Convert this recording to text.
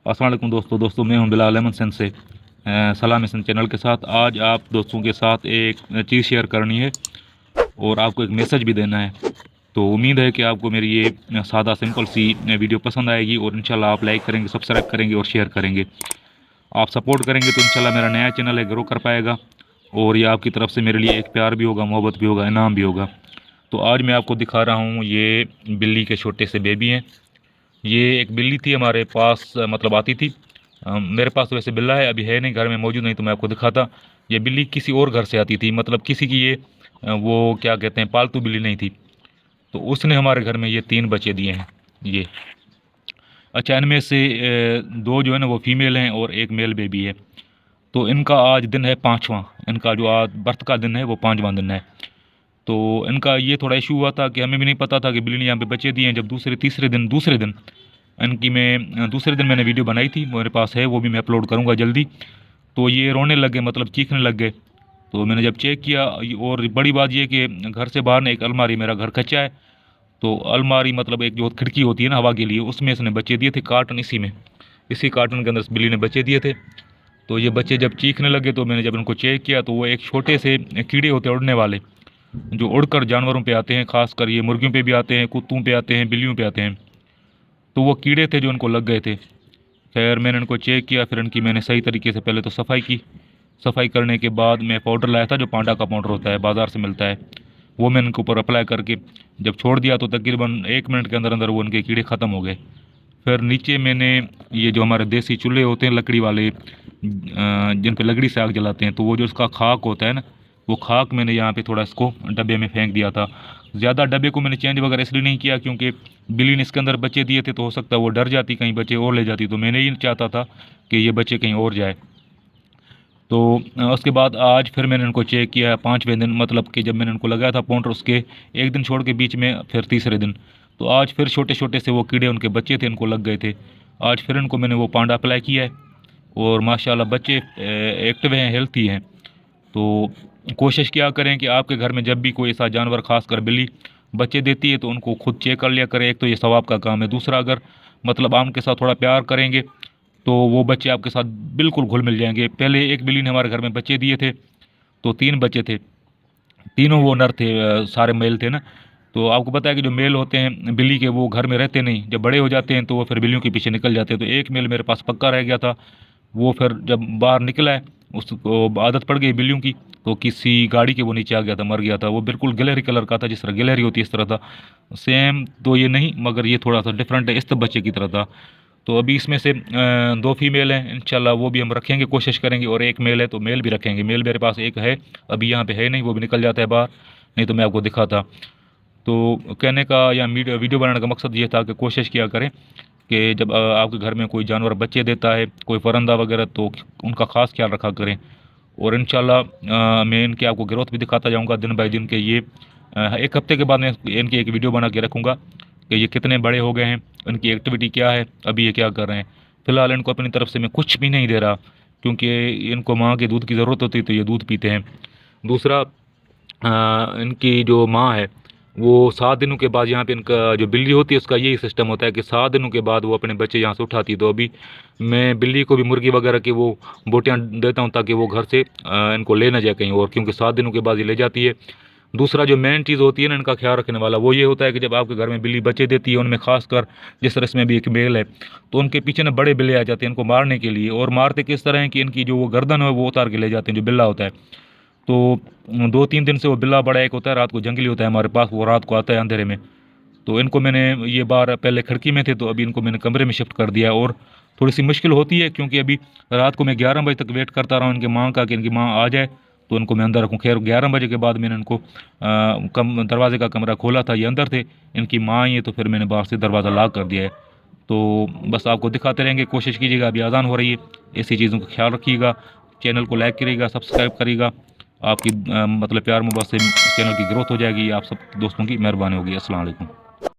अस्सलाम वालेकुम दोस्तों मैं हूं बिलाल अहमद सिंध से सलाम सिंध चैनल के साथ। आज आप दोस्तों के साथ एक चीज़ शेयर करनी है और आपको एक मैसेज भी देना है। तो उम्मीद है कि आपको मेरी ये सादा सिंपल सी वीडियो पसंद आएगी और इंशाल्लाह आप लाइक करेंगे, सब्सक्राइब करेंगे और शेयर करेंगे। आप सपोर्ट करेंगे तो इंशाल्लाह मेरा नया चैनल है ग्रो कर पाएगा और ये आपकी तरफ से मेरे लिए एक प्यार भी होगा, मोहब्बत भी होगा, इनाम भी होगा। तो आज मैं आपको दिखा रहा हूँ, ये बिल्ली के छोटे से बेबी हैं। ये एक बिल्ली थी हमारे पास, मतलब आती थी। मेरे पास तो वैसे बिल्ला है, अभी है नहीं, घर में मौजूद नहीं, तो मैं आपको दिखाता। ये बिल्ली किसी और घर से आती थी, मतलब किसी की ये वो क्या कहते हैं, पालतू बिल्ली नहीं थी। तो उसने हमारे घर में ये 3 बच्चे दिए हैं। ये अच्छा, इनमें से 2 जो है ना वो फीमेल हैं और एक मेल बेबी है। तो इनका आज दिन है 5वां, इनका जो आज बर्थ का दिन है वो 5वां दिन है। तो इनका ये थोड़ा इशू हुआ था कि हमें भी नहीं पता था कि बिल्ली ने यहाँ पे बच्चे दिए हैं। जब दूसरे दिन इनकी मैं दूसरे दिन मैंने वीडियो बनाई थी, मेरे पास है, वो भी मैं अपलोड करूँगा जल्दी। तो ये रोने लग गए, मतलब चीखने लग गए। तो मैंने जब चेक किया, और बड़ी बात ये कि घर से बाहर ना एक अलमारी, मेरा घर कच्चा है, तो अलमारी मतलब एक जो खिड़की होती है ना हवा के लिए, उसमें इसने बच्चे दिए थे, कार्टन इसी कार्टन के अंदर इस बिल्ली ने बच्चे दिए थे। तो ये बच्चे जब चीखने लगे तो मैंने जब इनको चेक किया तो वो एक छोटे से कीड़े होते हैं उड़ने वाले, जो उड़कर जानवरों पे आते हैं, खासकर ये मुर्गियों पे भी आते हैं, कुत्तों पे आते हैं, बिल्लियों पे आते हैं। तो वो कीड़े थे जो उनको लग गए थे। खैर मैंने इनको चेक किया, फिर इनकी मैंने सही तरीके से पहले तो सफाई की। सफाई करने के बाद मैं पाउडर लाया था, जो पांडा का पाउडर होता है, बाज़ार से मिलता है, वो मैंने इनके ऊपर अप्लाई करके जब छोड़ दिया तो तकरीबन 1 मिनट के अंदर अंदर वो उनके कीड़े ख़त्म हो गए। फिर नीचे मैंने ये जो हमारे देसी चूल्हे होते हैं लकड़ी वाले, जिन पे लकड़ी से आग जलाते हैं, तो वो जो उसका खाक होता है ना, वो खाक मैंने यहाँ पे थोड़ा इसको डब्बे में फेंक दिया था। ज़्यादा डब्बे को मैंने चेंज वगैरह इसलिए नहीं किया क्योंकि बिल्ली ने इसके अंदर बच्चे दिए थे, तो हो सकता है वो डर जाती, कहीं बच्चे और ले जाती, तो मैंने ही चाहता था कि ये बच्चे कहीं और जाए। तो उसके बाद आज फिर मैंने इनको चेक किया 5वें दिन, मतलब कि जब मैंने इनको लगाया था पाउडर, उसके एक दिन छोड़ के बीच में फिर तीसरे दिन, तो आज फिर छोटे छोटे से वो कीड़े उनके बच्चे थे, इनको लग गए थे। आज फिर इनको मैंने वो पांडा अप्लाई किया है और माशाल्लाह बच्चे एक्टिव हैं, हेल्थी हैं। तो कोशिश क्या करें कि आपके घर में जब भी कोई ऐसा जानवर, खासकर बिल्ली, बच्चे देती है तो उनको खुद चेक कर लिया करें। एक तो ये सवाब का काम है, दूसरा अगर मतलब आप उनके साथ थोड़ा प्यार करेंगे तो वो बच्चे आपके साथ बिल्कुल घुल मिल जाएंगे। पहले एक बिल्ली ने हमारे घर में बच्चे दिए थे, तो 3 बच्चे थे, तीनों वो नर थे, सारे मेल थे ना। तो आपको पता है कि जो मेल होते हैं बिल्ली के, वो घर में रहते नहीं, जब बड़े हो जाते हैं तो वो फिर बिल्लियों के पीछे निकल जाते हैं। तो एक मेल मेरे पास पक्का रह गया था, वो फिर जब बाहर निकला है, उसको आदत पड़ गई बिल्लियों की, तो किसी गाड़ी के वो नीचे आ गया था, मर गया था। वो बिल्कुल गिलहरी कलर का था, जिस तरह गिलहरी होती है इस तरह था, सेम तो ये नहीं, मगर ये थोड़ा सा डिफरेंट है, इस तरह बच्चे की तरह था। तो अभी इसमें से 2 फीमेल हैं, इंशाल्लाह वो भी हम रखेंगे, कोशिश करेंगे, और एक मेल है तो मेल भी रखेंगे। मेल मेरे पास एक है, अभी यहाँ पे है नहीं, वो भी निकल जाता है बाहर, नहीं तो मैं आपको दिखाता। तो कहने का या वीडियो बनाने का मकसद ये था कि कोशिश किया करें कि जब आपके घर में कोई जानवर बच्चे देता है, कोई परिंदा वगैरह, तो उनका ख़ास ख्याल रखा करें। और इंशाल्लाह मैं इनकी आपको ग्रोथ भी दिखाता जाऊंगा दिन बाय दिन के। ये 1 हफ्ते के बाद मैं इनकी एक वीडियो बना के रखूँगा कि ये कितने बड़े हो गए हैं, इनकी एक्टिविटी क्या है, अभी ये क्या कर रहे हैं। फ़िलहाल इनको अपनी तरफ से मैं कुछ भी नहीं दे रहा, क्योंकि इनको माँ के दूध की ज़रूरत होती है, तो ये दूध पीते हैं। दूसरा, इनकी जो माँ है वो 7 दिनों के बाद, यहाँ पे इनका जो बिल्ली होती है उसका यही सिस्टम होता है कि 7 दिनों के बाद वो अपने बच्चे यहाँ से उठाती है। तो अभी मैं बिल्ली को भी मुर्गी वगैरह की वो बोटियाँ देता हूँ ताकि वो घर से इनको ले ना जाए कहीं और, क्योंकि 7 दिनों के बाद ये ले जाती है। दूसरा जो मेन चीज़ होती है ना इनका ख्याल रखने वाला, वो ये होता है कि जब आपके घर में बिल्ली बच्चे देती है, उनमें खासकर जिस तरह इसमें भी एक मेल है, तो उनके पीछे ना बड़े बिल्ले आ जाते हैं इनको मारने के लिए। और मारते किस तरह है कि इनकी जो वो गर्दन है वो उतार के ले जाते हैं, जो बिल्ला होता है। तो 2-3 दिन से वो बिल्ला बड़ा एक होता है, रात को जंगली होता है हमारे पास, वो रात को आता है अंधेरे में। तो इनको मैंने ये बार, पहले खिड़की में थे तो अभी इनको मैंने कमरे में शिफ्ट कर दिया। और थोड़ी सी मुश्किल होती है क्योंकि अभी रात को मैं 11 बजे तक वेट करता रहा हूँ इनकी माँ का कि इनकी माँ आ जाए तो इनको मैं अंदर रखूँ। खैर 11 बजे के बाद मैंने इनको दरवाजे का कमरा खोला था, ये अंदर थे, इनकी माँ आई है, तो फिर मैंने बाहर से दरवाज़ा लॉक कर दिया है। तो बस आपको दिखाते रहेंगे, कोशिश कीजिएगा। अभी अज़ान हो रही है, ऐसी चीज़ों का ख्याल रखिएगा, चैनल को लाइक करिएगा, सब्सक्राइब करिएगा। आपकी मतलब प्यार मोहब्बत से चैनल की ग्रोथ हो जाएगी, आप सब दोस्तों की मेहरबानी होगी। अस्सलाम वालेकुम।